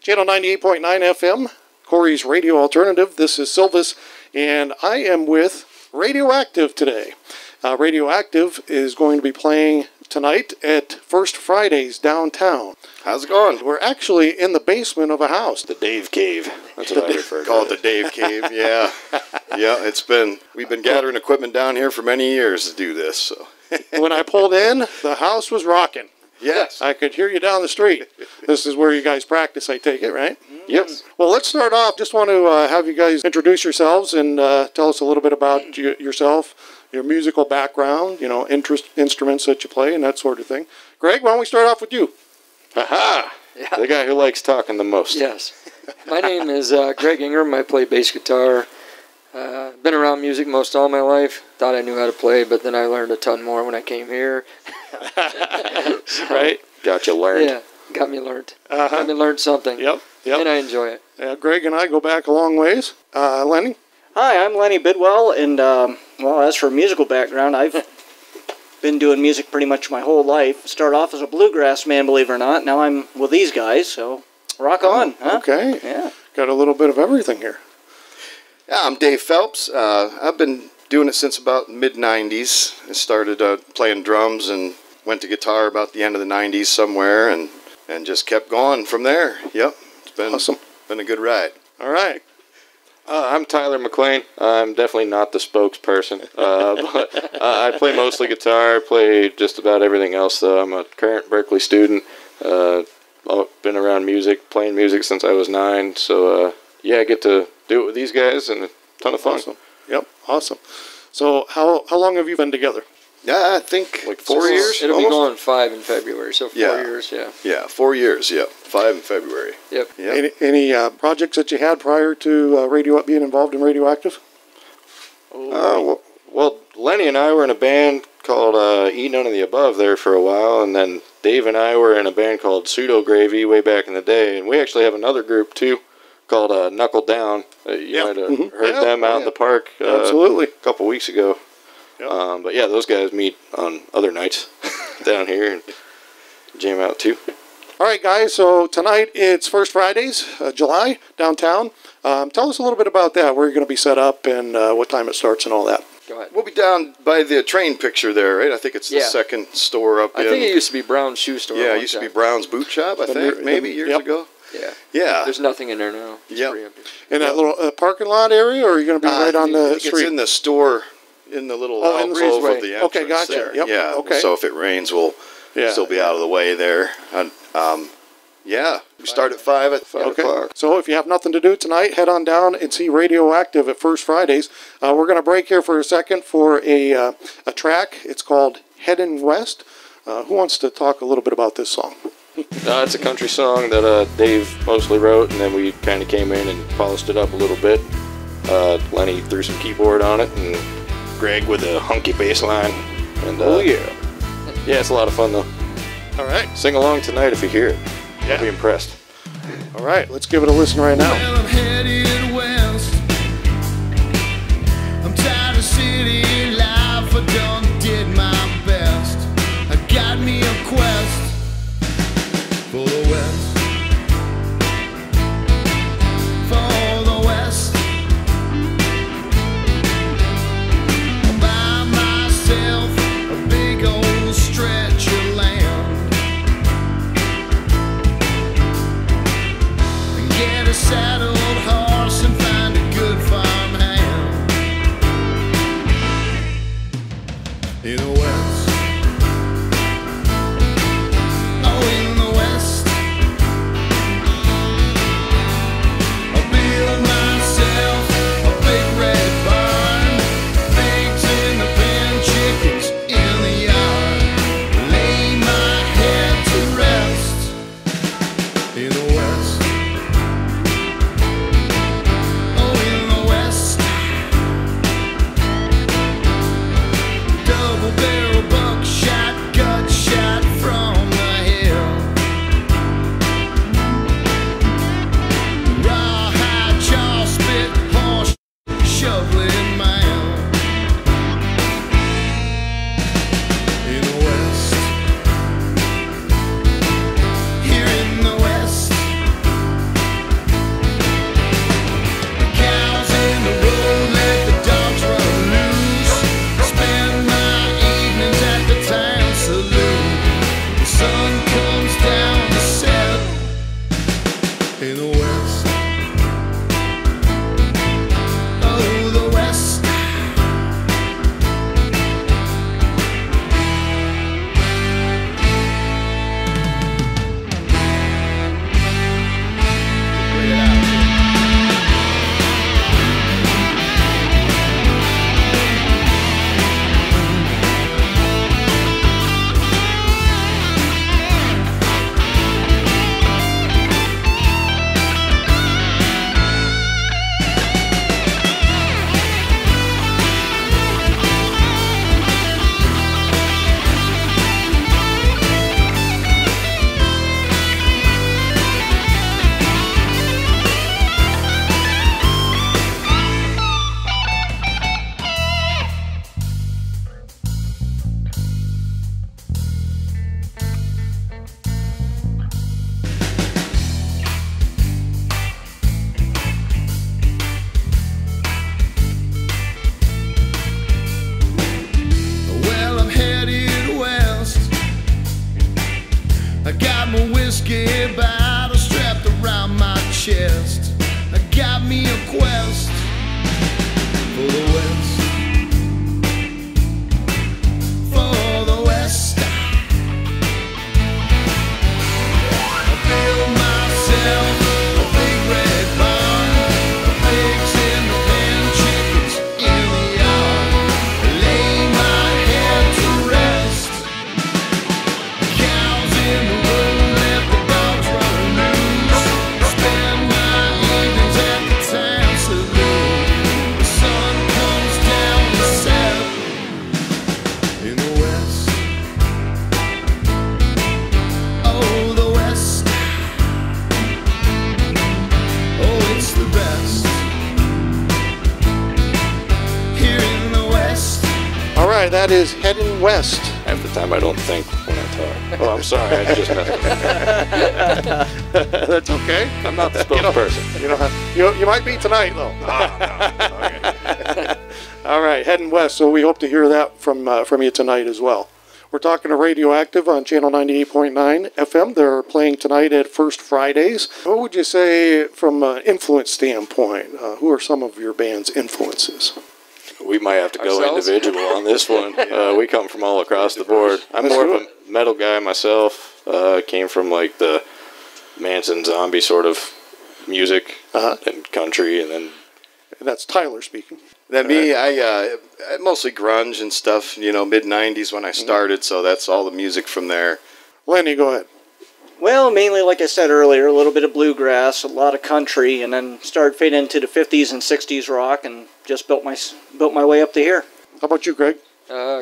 Channel 98.9 FM, Corry's Radio Alternative. This is Silvis, and I am with Radioactive today. Radioactive is going to be playing tonight at First Fridays downtown. How's it going? We're actually in the basement of a house. The Dave Cave. That's what I refer to. Call it the Dave Cave, yeah. Yeah, we've been gathering equipment down here for many years to do this. So. When I pulled in, the house was rocking. Yes. I could hear you down the street. This is where you guys practice, I take it, right? Yes. Well, let's start off. Just want to have you guys introduce yourselves and tell us a little bit about yourself, your musical background, instruments that you play and that sort of thing. Greg, why don't we start off with you? Aha! Yeah. The guy who likes talking the most. Yes. My name is Greg Ingram. I play bass guitar. Been around music most all my life. Thought I knew how to play, but then I learned a ton more when I came here. Right? Got you learned. Yeah, got me learned. Got me learned something. Yep. And I enjoy it. Greg and I go back a long ways. Lenny? Hi, I'm Lenny Bidwell, and as for musical background, I've been doing music pretty much my whole life. Started off as a bluegrass man, believe it or not. Now I'm with these guys, so rock on. Huh? Okay. Yeah. Got a little bit of everything here. Yeah, I'm Dave Phelps. I've been doing it since about mid-90s. I started playing drums and went to guitar about the end of the 90s somewhere, and just kept going from there. Yep. It's been awesome. Been a good ride. All right. I'm Tyler McLean. I'm definitely not the spokesperson, but I play mostly guitar. I play just about everything else, though. I'm a current Berkeley student. I've been around music, playing music since I was 9. So, I get to do it with these guys, and a ton of fun. Awesome. Yep, awesome. So how long have you been together? Yeah, I think like 4 years. It'll be going 5 in February, so 4 years, yeah. Yeah, 4 years, yep. 5 in February. Yep. Any projects that you had prior to being involved in Radioactive? Well, Lenny and I were in a band called E None of the Above there for a while, and then Dave and I were in a band called Pseudo Gravy way back in the day, and we actually have another group too called Knuckle Down. You might have heard them out in the park Absolutely. A couple weeks ago. Yep. But yeah, those guys meet on other nights down here and jam out too. All right, guys, so tonight it's First Fridays, July, downtown. Tell us a little bit about that, where you're going to be set up and what time it starts and all that. Go ahead. We'll be down by the train picture there, right? I think it's the second store up I think it used to be Brown's Shoe Store. Yeah, it used to be Brown's Boot Shop, I think, maybe years ago. Yeah. Yeah. There's nothing in there now. Yeah. In that little parking lot area, or are you going to be right on the street? It's in the store, in the little in the alcove of the entrance. Okay, gotcha. There. Yep. Yeah. Okay. So if it rains, we'll still be out of the way there. And, we start at 5 o'clock. So if you have nothing to do tonight, head on down and see Radioactive at First Fridays. We're going to break here for a second for a track. It's called Headin' West. Who wants to talk a little bit about this song? It's a country song that Dave mostly wrote, and then we kind of came in and polished it up a little bit. Lenny threw some keyboard on it, and Greg with a hunky bass line. And, yeah, it's a lot of fun, though. All right. Sing along tonight if you hear it. I'll be impressed. All right, let's give it a listen right now. Well, I'm headed west. I'm tired of city life. I done did my best. I got me a quest for the West. For the West. I'll buy myself a big old stretch of land. Get a saddled horse and find a good farmhand in the West. Oh, in the West. I'll build myself a big red barn, pigs in the pen, chickens in the yard. Lay my head to rest in the West. in the West. Oh, the West. Play it out. Well, I'm headed west. I got my whiskey bottle strapped around my chest. I got me a quest for the West. For the West. I build myself a big red barn. Pigs in the pen, chickens in the yard. Lay my head to rest. Cows in the road, let the dogs run loose. Spend my evenings at the town saloon. The sun comes down to set in the West. Oh, the West. Oh, it's the best here in the West. All right, that is Heading West. Half the time I don't think when I talk. Oh, I'm sorry. I just messed with That's okay. I'm not the spokesperson. You don't have, you might be tonight, though. All right, Heading West. So we hope to hear that from you tonight as well. We're talking to Radioactive on channel 98.9 FM. They're playing tonight at First Fridays. What would you say from an influence standpoint? Who are some of your band's influences? We might have to go Ourselves? individual on this one. We come from all across the board. I'm Let's more do of a metal guy myself. Came from like the Manson zombie sort of music and country, and then And that's Tyler speaking. Then me, I mostly grunge and stuff, you know, mid-90s when I started, so that's all the music from there. Lenny, go ahead. Well, mainly, like I said earlier, a little bit of bluegrass, a lot of country, and then started fading into the 50s and 60s rock, and just built my way up to here. How about you, Greg?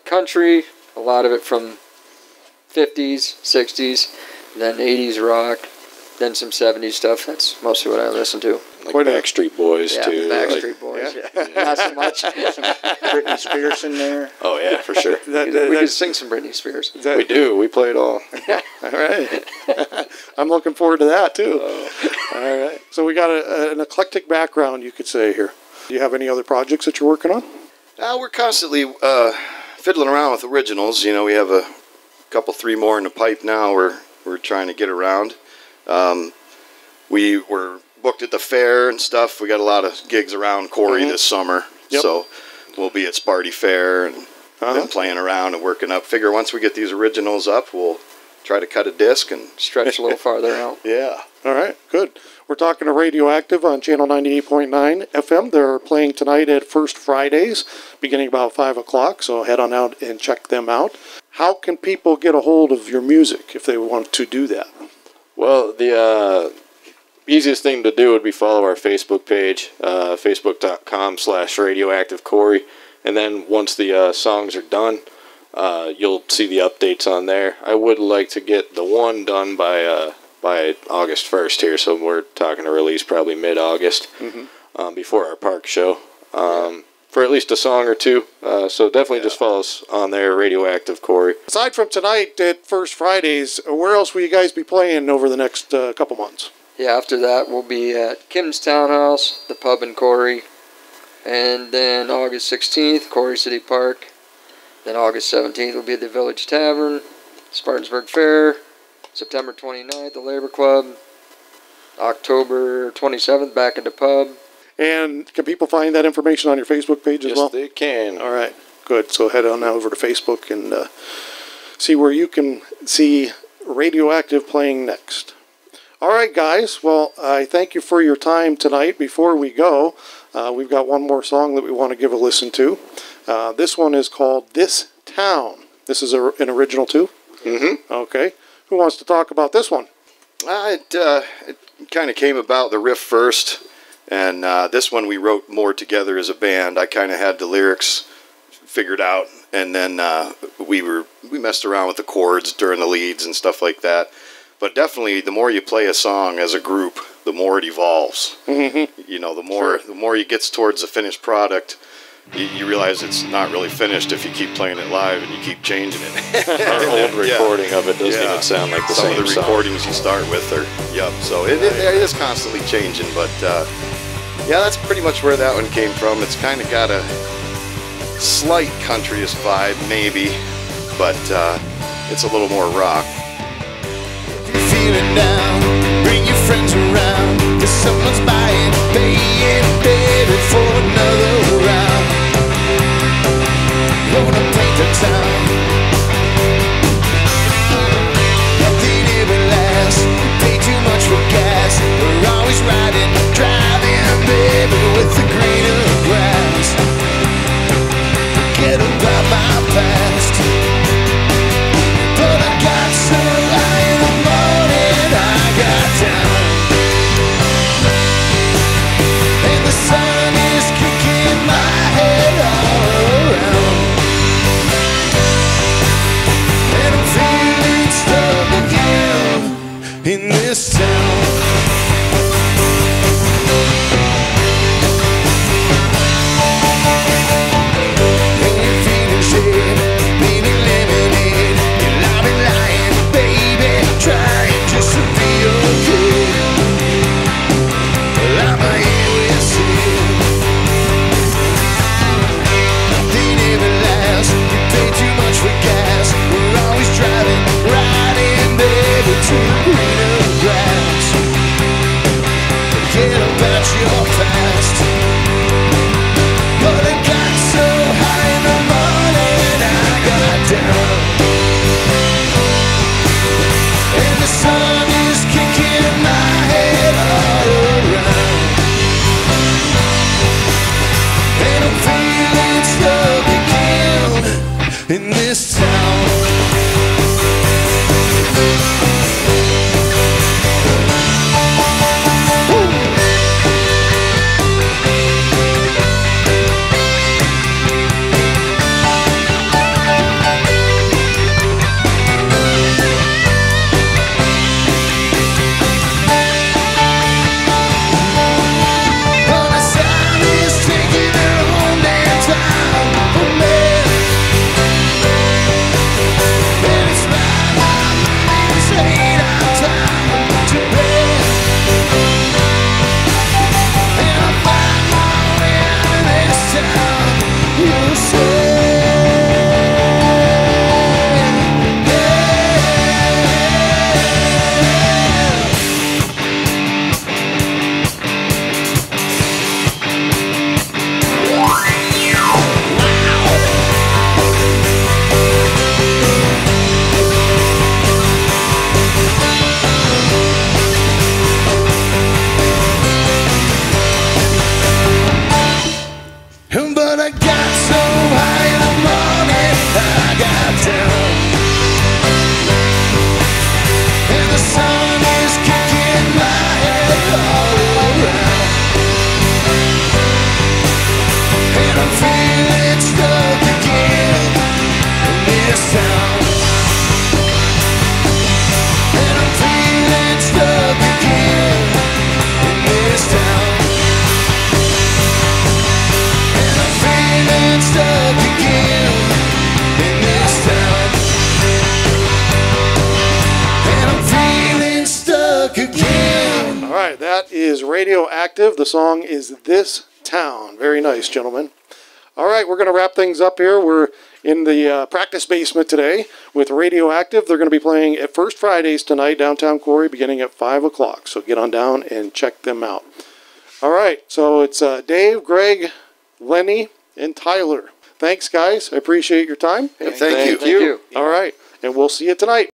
Country, a lot of it from 50s, 60s, then 80s rock, then some 70s stuff. That's mostly what I listen to. like Quite a- Backstreet Boys Yeah, too. Backstreet like- Boys. Yeah. Not so much. Some Britney Spears in there. Oh yeah, for sure. That- We that- could sing some Britney Spears. that- We do. We play it all. All right. I'm looking forward to that, too. All right. So we got an eclectic background, you could say, here. Do you have any other projects that you're working on? We're constantly fiddling around with originals. You know, we have a couple, three more in the pipe now. We're trying to get around. We were booked at the fair and stuff. We got a lot of gigs around Corry this summer. Yep. So we'll be at Sparty Fair and been playing around and working up. Figure once we get these originals up, we'll try to cut a disc and Stretch a little farther out. yeah. All right, good. We're talking to Radioactive on channel 98.9 FM. They're playing tonight at First Fridays, beginning about 5 o'clock, so head on out and check them out. How can people get a hold of your music if they want to do that? Well, the easiest thing to do would be follow our Facebook page, facebook.com/radioactivecorry, and then once the songs are done, you'll see the updates on there. I would like to get the one done by August 1st here, so we're talking to release probably mid-August before our park show for at least a song or two. So definitely just follow us on there, Radioactive Corry. Aside from tonight at First Fridays, where else will you guys be playing over the next couple months? Yeah, after that, we'll be at Kim's Townhouse, the pub in Corry. And then August 16th, Corry City Park. Then August 17th, we'll be at the Village Tavern, Spartansburg Fair. September 29th, the Labor Club. October 27th, back at the pub. And can people find that information on your Facebook page as well? Yes, they can. All right, good. So head on over to Facebook and see where you can see Radioactive playing next. All right, guys. Well, I thank you for your time tonight. Before we go, we've got one more song that we want to give a listen to. This one is called This Town. This is an original too? Mm-hmm. Okay. Who wants to talk about this one? It kind of came about the riff first, and this one we wrote more together as a band. I kind of had the lyrics figured out, and then we messed around with the chords during the leads and stuff like that. But definitely, the more you play a song as a group, the more it evolves. Mm-hmm. You know, the more you gets towards the finished product, you realize it's not really finished if you keep playing it live and you keep changing it. Our old recording of it doesn't even sound like the Some same of the song. recordings you start with are, so it is constantly changing, but yeah, that's pretty much where that one came from. It's kind of got a slight countryist vibe, maybe, but it's a little more rock. Feeling down, bring your friends around, 'cause someone's buying, paying, baby, for another round. Gonna paint the town. Nothing ever lasts, we pay too much for gas. We're always riding, driving, baby, with the greener grass. Forget about my past, but I got so high in the morning, I got down. And the sun is kicking my head all around. And I'm feeling stuck again in this town. And you're feeling shit, needing lemonade. I've been lying, baby, trying just to be okay. Well, I'm here with sin. Nothing ever lasts, we pay too much for gas. We're always driving, riding, baby, to the greener grass. Forget about your past, but I got so high in the morning, I got down. And the sun is kicking my head all around. And I'm feeling stuck again in this town. But the sun is taking their own damn time for me. And it's right, my mind's ain't out time to bed. And I find my way out of this town, you say. But I got so high in the morning, I got down. And the sun is kicking my head all around. And I'm feeling stuck again in this town. And I'm feeling stuck again in this town. And I'm feeling stuck again in this town. And I'm feeling stuck again. All right, that is Radioactive. The song is This Town. Very nice, gentlemen. All right, we're going to wrap things up here. We're in the practice basement today with Radioactive. They're going to be playing at First Fridays tonight, downtown Corry, beginning at 5 o'clock. So get on down and check them out. All right, so it's Dave, Greg, Lenny, and Tyler. Thanks, guys. I appreciate your time. Thank you. Thank you. All right, and we'll see you tonight.